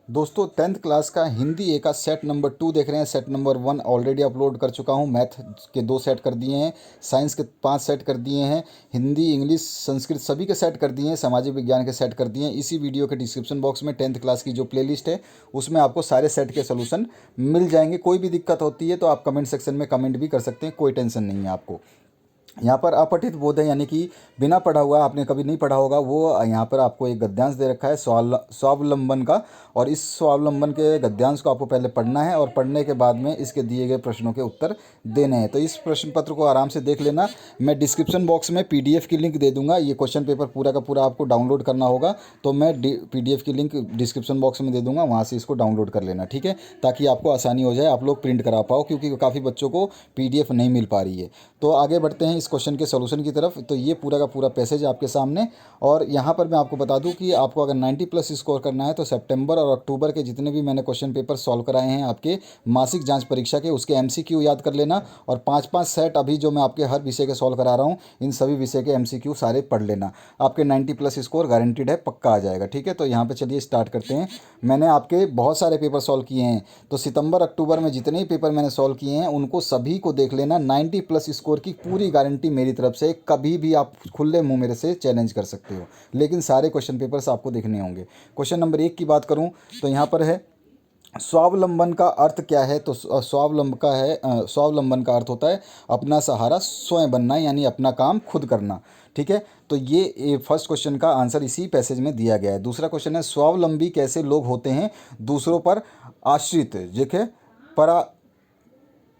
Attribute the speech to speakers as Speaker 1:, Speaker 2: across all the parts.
Speaker 1: दोस्तों 10th class का हिंदी ए का सेट नंबर 2 देख रहे हैं। सेट नंबर 1 ऑलरेडी अपलोड कर चुका हूं। मैथ के 2 सेट कर दिए हैं, साइंस के 5 सेट कर दिए हैं, हिंदी इंग्लिश संस्कृत सभी के सेट कर दिए हैं, सामाजिक विज्ञान के सेट कर दिए हैं। इसी वीडियो के डिस्क्रिप्शन बॉक्स में 10th क्लास की जो प्लेलिस्ट है उसमें आपको सारे सेट के सोल्यूशन मिल जाएंगे। कोई भी दिक्कत होती है तो आप कमेंट सेक्शन में कमेंट भी कर सकते हैं, कोई टेंशन नहीं है आपको। यहाँ पर अपठित बोध है, यानी कि बिना पढ़ा हुआ, आपने कभी नहीं पढ़ा होगा वो। यहाँ पर आपको एक गद्यांश दे रखा है स्वावलंबन का, और इस स्वावलंबन के गद्यांश को आपको पहले पढ़ना है और पढ़ने के बाद में इसके दिए गए प्रश्नों के उत्तर देने हैं। तो इस प्रश्न पत्र को आराम से देख लेना। मैं डिस्क्रिप्शन बॉक्स में PDF की लिंक दे दूंगा। ये क्वेश्चन पेपर पूरा का पूरा आपको डाउनलोड करना होगा, तो मैं PDF की लिंक डिस्क्रिप्शन बॉक्स में दे दूंगा, वहाँ से इसको डाउनलोड कर लेना, ठीक है, ताकि आपको आसानी हो जाए, आप लोग प्रिंट करा पाओ, क्योंकि काफ़ी बच्चों को PDF नहीं मिल पा रही है। तो आगे बढ़ते हैं इस क्वेश्चन के सॉल्यूशन की तरफ। तो ये पूरा का पूरा पैसेज आपके सामने, और यहाँ पर मैं आपको बता दूं कि आपको अगर 90 प्लस स्कोर करना है तो सितंबर और अक्टूबर के जितने भी मैंने क्वेश्चन पेपर सॉल्व कराए हैं आपके मासिक जांच परीक्षा के, उसके MCQ याद कर लेना, और 5-5 सेट अभी जो मैं आपके हर विषय के सॉल्व करा रहा हूँ, इन सभी विषय के MCQ सारे पढ़ लेना। आपके 90 प्लस स्कोर गारंटीड है, पक्का आ जाएगा, ठीक है। तो यहाँ पर चलिए स्टार्ट करते हैं। मैंने आपके बहुत सारे पेपर सॉल्व किए हैं, तो सितंबर अक्टूबर में जितने ही पेपर मैंने सॉल्व किए हैं उनको सभी को देख लेना। 90 प्लस स्कोर की पूरी गारंटी मेरी तरफ से, कभी भी आप खुले मुंह मेरे से चैलेंज कर सकते हो, लेकिन सारे क्वेश्चन पेपर्स आपको देखने होंगे। क्वेश्चन नंबर 1 की बात करूं तो यहाँ पर है, स्वावलंबन का अर्थ क्या है। तो स्वावलंबन का अर्थ होता है अपना सहारा स्वयं बनना, यानी अपना काम खुद करना, ठीक है। तो ये फर्स्ट क्वेश्चन का आंसर इसी पैसेज में दिया गया है। दूसरा क्वेश्चन है, स्वावलंबी कैसे लोग होते हैं दूसरों पर आश्रित, देखे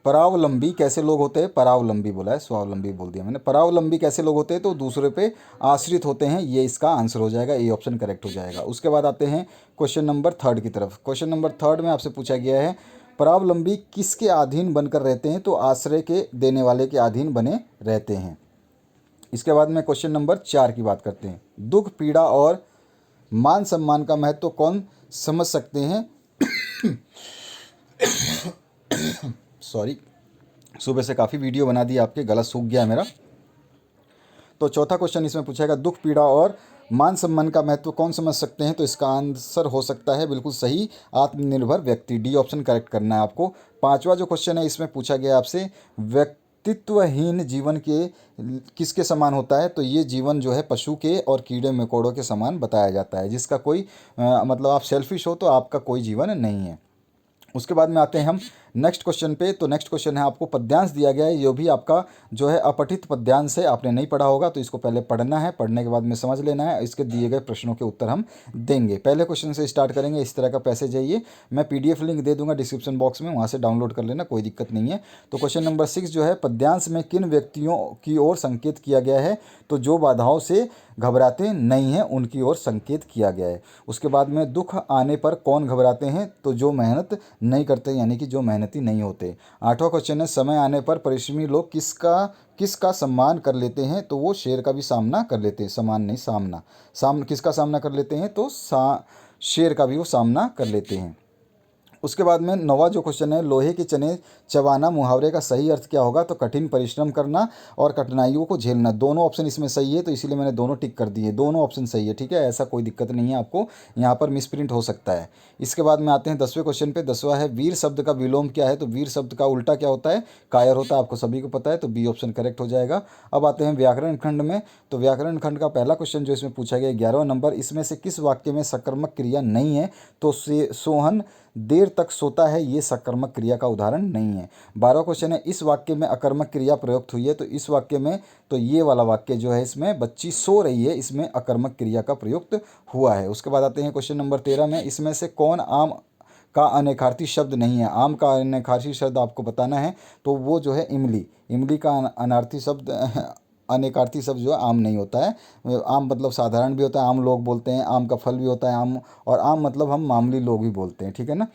Speaker 1: परावलंबी कैसे लोग होते हैं, परावलंबी बोला है, स्वावलंबी बोल दिया मैंने। परावलंबी कैसे लोग होते हैं, तो दूसरे पे आश्रित होते हैं, ये इसका आंसर हो जाएगा, ये ऑप्शन करेक्ट हो जाएगा। उसके बाद आते हैं क्वेश्चन नंबर 3 की तरफ। क्वेश्चन नंबर 3 में आपसे पूछा गया है, परावलंबी किसके अधीन बनकर रहते हैं, तो आश्रय के देने वाले के अधीन बने रहते हैं। इसके बाद में क्वेश्चन नंबर 4 की बात करते हैं, दुख पीड़ा और मान सम्मान का महत्व कौन समझ सकते हैं। सॉरी, सुबह से काफ़ी वीडियो बना दी आपके, गला सूख गया है मेरा। तो चौथा क्वेश्चन इसमें पूछेगा, दुख पीड़ा और मान सम्मान का महत्व कौन समझ सकते हैं, तो इसका आंसर हो सकता है बिल्कुल सही, आत्मनिर्भर व्यक्ति। डी ऑप्शन करेक्ट करना है आपको। पांचवा जो क्वेश्चन है इसमें पूछा गया आपसे, व्यक्तित्वहीन जीवन के किसके समान होता है, तो ये जीवन जो है पशु के और कीड़े मकोड़ों के समान बताया जाता है, जिसका कोई मतलब आप सेल्फिश हो तो आपका कोई जीवन नहीं है। उसके बाद में आते हैं हम नेक्स्ट क्वेश्चन पे। तो नेक्स्ट क्वेश्चन है, आपको पद्यांश दिया गया है, ये भी आपका जो है अपठित पद्यांश है, आपने नहीं पढ़ा होगा, तो इसको पहले पढ़ना है, पढ़ने के बाद में समझ लेना है, इसके दिए गए प्रश्नों के उत्तर हम देंगे। पहले क्वेश्चन से स्टार्ट करेंगे, इस तरह का पैसेज है ये, मैं PDF लिंक दे दूंगा डिस्क्रिप्शन बॉक्स में, वहाँ से डाउनलोड कर लेना, कोई दिक्कत नहीं है। तो क्वेश्चन नंबर 6 जो है, पद्यांश में किन व्यक्तियों की ओर संकेत किया गया है, तो जो बाधाओं से घबराते नहीं हैं उनकी ओर संकेत किया गया है। उसके बाद में, दुख आने पर कौन घबराते हैं, तो जो मेहनत नहीं करते, यानी कि जो मेहनती नहीं होते। आठवां क्वेश्चन है, समय आने पर परिश्रमी लोग किसका सम्मान कर लेते हैं, तो वो शेर का भी सामना कर लेते हैं, सम्मान नहीं सामना। किसका सामना कर लेते हैं, तो शेर का भी वो सामना कर लेते हैं। उसके बाद में 9वां जो क्वेश्चन है, लोहे के चने चबाना मुहावरे का सही अर्थ क्या होगा, तो कठिन परिश्रम करना और कठिनाइयों को झेलना। दोनों ऑप्शन इसमें सही है, तो इसीलिए मैंने दोनों टिक कर दिए, दोनों ऑप्शन सही है, ठीक है, ऐसा कोई दिक्कत नहीं है आपको, यहाँ पर मिसप्रिंट हो सकता है। इसके बाद में आते हैं 10वें क्वेश्चन पे। 10वां है, वीर शब्द का विलोम क्या है, तो वीर शब्द का उल्टा क्या होता है, कायर होता है, आपको सभी को पता है, तो बी ऑप्शन करेक्ट हो जाएगा। अब आते हैं व्याकरण खंड में। तो व्याकरण खंड का पहला क्वेश्चन जो इसमें पूछा गया 11वां नंबर, इसमें से किस वाक्य में सकर्मक क्रिया नहीं है, तो सोहन देर तक सोता है, ये सकर्मक क्रिया का उदाहरण नहीं है। 12वां क्वेश्चन है, इस वाक्य में अकर्मक क्रिया प्रयुक्त हुई है, तो इस वाक्य में, तो ये वाला वाक्य जो है इसमें बच्ची सो रही है, इसमें अकर्मक क्रिया का प्रयुक्त हुआ है। उसके बाद आते हैं क्वेश्चन नंबर 13 में, इसमें से कौन आम का अनेकार्थी शब्द नहीं है। आम का अनेकार्थी शब्द आपको बताना है, तो वो जो है इमली, इमली का अनार्थी शब्द अनेकार्थी शब्द जो है आम नहीं होता है। आम मतलब साधारण भी होता है, आम लोग बोलते हैं, आम का फल भी होता है आम, और आम मतलब हम मामूली लोग भी बोलते हैं, ठीक है ना।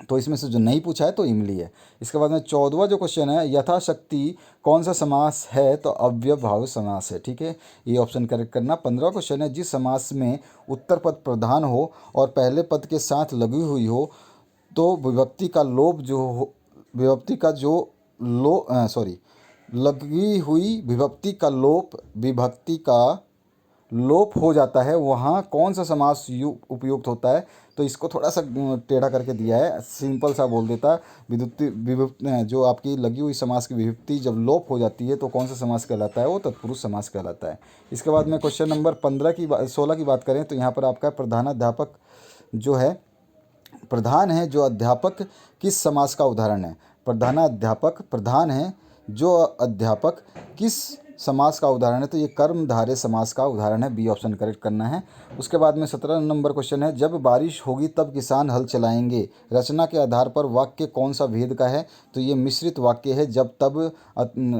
Speaker 1: तो इसमें से जो नहीं पूछा है तो इमली है। इसके बाद में 14वां जो क्वेश्चन है, यथाशक्ति कौन सा समास है, तो अव्ययभावी समास है, ठीक है, ये ऑप्शन करेक्ट करना। 15वां क्वेश्चन है, जिस समास में उत्तर पद प्रधान हो और पहले पद के साथ लगी हुई हो, तो विभक्ति का लोप जो हो, विभक्ति का जो लो सॉरी लगी हुई विभक्ति का लोप विभक्ति का लोप हो जाता है वहाँ कौन सा समास उपयुक्त होता है। तो इसको थोड़ा सा टेढ़ा करके दिया है, सिंपल सा बोल देता। विभक्ति विभक्ति जो आपकी लगी हुई समास की विभक्ति जब लोप हो जाती है तो कौन सा समास कहलाता है, वो तत्पुरुष समास कहलाता है। इसके बाद में क्वेश्चन नंबर 16 की बात करें तो यहाँ पर आपका प्रधानाध्यापक जो है, प्रधान है जो अध्यापक किस समास का उदाहरण है। प्रधानाध्यापक प्रधान है जो अध्यापक किस समास का उदाहरण है, तो ये कर्मधारय समास का उदाहरण है। बी ऑप्शन करेक्ट करना है। उसके बाद में 17 नंबर क्वेश्चन है, जब बारिश होगी तब किसान हल चलाएंगे, रचना के आधार पर वाक्य कौन सा भेद का है। तो ये मिश्रित वाक्य है, जब तब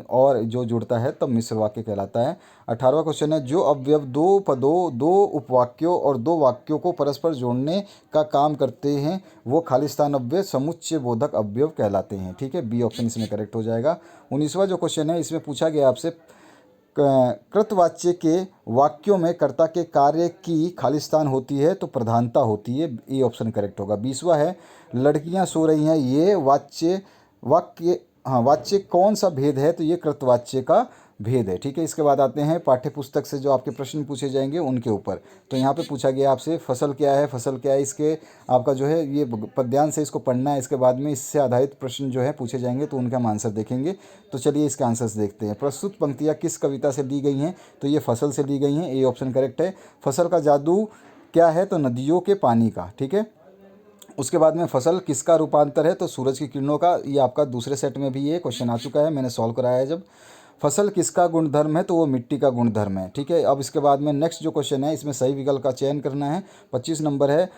Speaker 1: और जो जुड़ता है तब मिश्र वाक्य कहलाता है। 18वां क्वेश्चन है, जो अवयव दो पदों, दो उपवाक्यों और दो वाक्यों को परस्पर जोड़ने का काम करते हैं वो खालिस्तान अव्यय समुच्चय बोधक अवयव कहलाते हैं। ठीक है, बी ऑप्शन इसमें करेक्ट हो जाएगा। 19वां जो क्वेश्चन है इसमें पूछा गया आपसे, कृतवाच्य के वाक्यों में कर्ता के कार्य की खालिस्तान होती है तो प्रधानता होती है। ए ऑप्शन करेक्ट होगा। 20वां है, लड़कियां सो रही हैं, ये वाच्य कौन सा भेद है, तो ये कृतवाच्य का भेद है। ठीक है, इसके बाद आते हैं पाठ्य पुस्तक से जो आपके प्रश्न पूछे जाएंगे उनके ऊपर। तो यहाँ पे पूछा गया आपसे फसल क्या है, फसल क्या है, इसके आपका जो है ये पद्यांश से इसको पढ़ना है। इसके बाद में इससे आधारित प्रश्न जो है पूछे जाएंगे तो उनका हम आंसर देखेंगे। तो चलिए इसके आंसर्स देखते हैं। प्रस्तुत पंक्तियाँ किस कविता से ली गई हैं, तो ये फसल से ली गई हैं। ए ऑप्शन करेक्ट है। फसल का जादू क्या है, तो नदियों के पानी का। ठीक है, उसके बाद में फसल किसका रूपांतर है, तो सूरज की किरणों का। ये आपका दूसरे सेट में भी ये क्वेश्चन आ चुका है, मैंने सॉल्व कराया है जब। फसल किसका गुणधर्म है, तो वो मिट्टी का गुणधर्म है। ठीक है, अब इसके बाद में नेक्स्ट जो क्वेश्चन है इसमें सही विकल्प का चयन करना है। 25 नंबर है,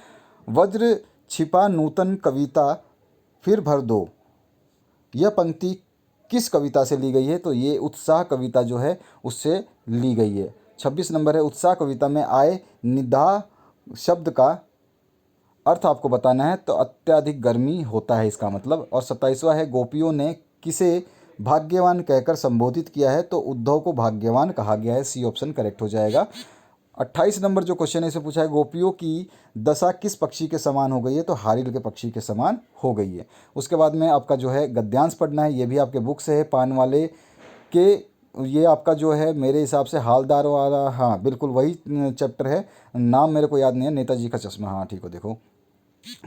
Speaker 1: वज्र छिपा नूतन कविता फिर भर दो, यह पंक्ति किस कविता से ली गई है, तो ये उत्साह कविता जो है उससे ली गई है। 26 नंबर है, उत्साह कविता में आए निदा शब्द का अर्थ आपको बताना है, तो अत्यधिक गर्मी होता है इसका मतलब। और 27वां है, गोपियों ने किसे भाग्यवान कहकर संबोधित किया है, तो उद्धव को भाग्यवान कहा गया है। सी ऑप्शन करेक्ट हो जाएगा। 28 नंबर जो क्वेश्चन है इसे पूछा है, गोपियों की दशा किस पक्षी के समान हो गई है, तो हारिल के पक्षी के समान हो गई है। उसके बाद में आपका जो है गद्यांश पढ़ना है, ये भी आपके बुक से है। पान वाले के, ये आपका जो है मेरे हिसाब से हालदार वाला, हाँ बिल्कुल वही चैप्टर है, नाम मेरे को याद नहीं है, नेताजी का चश्मा, हाँ ठीक हो। देखो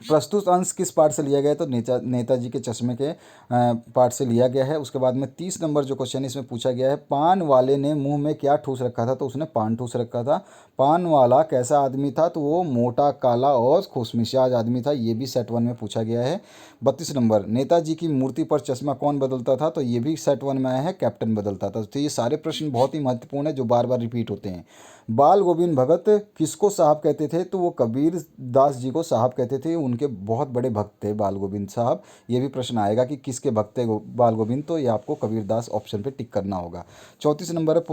Speaker 1: प्रस्तुत अंश किस पार्ट से लिया गया है, तो नेताजी के चश्मे के पार्ट से लिया गया है। उसके बाद में 30 नंबर जो क्वेश्चन है इसमें पूछा गया है, पान वाले ने मुंह में क्या ठूस रखा था, तो उसने पान ठूस रखा था। पान वाला कैसा आदमी था, तो वो मोटा काला और खुशमिजाज आदमी था। ये भी सेट 1 में पूछा गया है। 32 नंबर, नेताजी की मूर्ति पर चश्मा कौन बदलता था, तो ये भी सेट 1 में आया है, कैप्टन बदलता था। तो ये सारे प्रश्न बहुत ही महत्वपूर्ण है जो बार बार रिपीट होते हैं। बाल गोविंद भगत किसको साहब कहते थे, तो वो कबीर दास जी को साहब कहते थे, उनके बहुत बड़े भक्त थे बाल गोविंद साहब। ये भी प्रश्न आएगा कि किसके भक्त थे बाल गोविंद, तो ये आपको कबीर दास ऑप्शन पे टिक करना होगा। 34 नंबर है,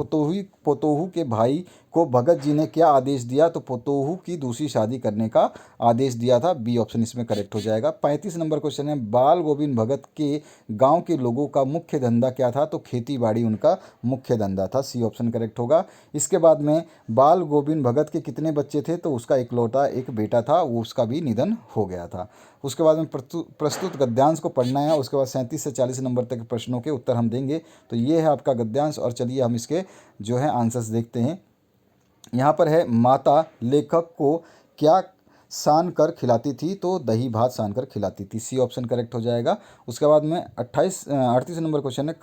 Speaker 1: पोतोहू के भाई को भगत जी ने क्या आदेश दिया, तो पोतोहू की दूसरी शादी करने का आदेश दिया था। बी ऑप्शन इसमें करेक्ट हो जाएगा। 35 नंबर क्वेश्चन है, बाल गोविंद भगत के गांव के लोगों का मुख्य धंधा क्या था, तो खेती बाड़ी उनका मुख्य धंधा था। सी ऑप्शन करेक्ट होगा। इसके बाद में बाल गोविंद भगत के कितने बच्चे थे, तो उसका इकलौता एक बेटा था, वो उसका भी निधन हो गया था। उसके बाद में प्रस्तुत गद्यांश को पढ़ना है। उसके बाद 37 से 40 नंबर तक के प्रश्नों के उत्तर हम देंगे। तो ये है आपका गद्यांश, और चलिए हम इसके जो है आंसर्स देखते हैं। यहाँ पर है, माता लेखक को क्या सान कर खिलाती थी, तो दही भात सान कर खिलाती थी। सी ऑप्शन करेक्ट हो जाएगा। उसके बाद में 38 नंबर क्वेश्चन है,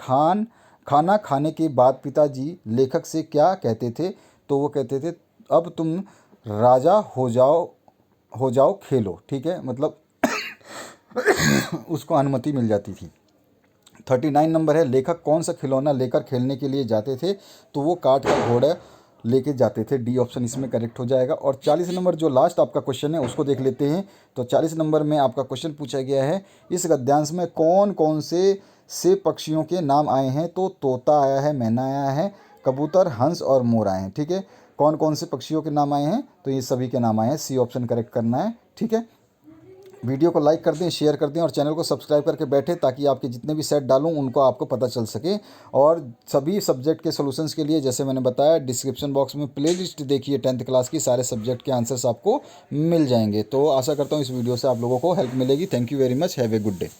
Speaker 1: खाना खाने के बाद पिताजी लेखक से क्या कहते थे, तो वो कहते थे अब तुम राजा हो जाओ खेलो। ठीक है, मतलब उसको अनुमति मिल जाती थी। 39 नंबर है, लेखक कौन सा खिलौना लेकर खेलने के लिए जाते थे, तो वो काठ का घोड़ा लेके जाते थे। डी ऑप्शन इसमें करेक्ट हो जाएगा। और 40 नंबर जो लास्ट आपका क्वेश्चन है उसको देख लेते हैं। तो 40 नंबर में आपका क्वेश्चन पूछा गया है, इस गद्यांश में कौन कौन से पक्षियों के नाम आए हैं, तो तोता आया है, मैना आया है, कबूतर, हंस और मोर आए हैं। ठीक है, कौन कौन से पक्षियों के नाम आए हैं, तो ये सभी के नाम आए हैं। सी ऑप्शन करेक्ट करना है। ठीक है, वीडियो को लाइक कर दें, शेयर कर दें और चैनल को सब्सक्राइब करके बैठे, ताकि आपके जितने भी सेट डालूं उनको आपको पता चल सके। और सभी सब्जेक्ट के सॉल्यूशंस के लिए जैसे मैंने बताया, डिस्क्रिप्शन बॉक्स में प्लेलिस्ट देखिए 10th क्लास की, सारे सब्जेक्ट के आंसर्स आपको मिल जाएंगे। तो आशा करता हूँ इस वीडियो से आप लोगों को हेल्प मिलेगी। Thank you very much, have a good day.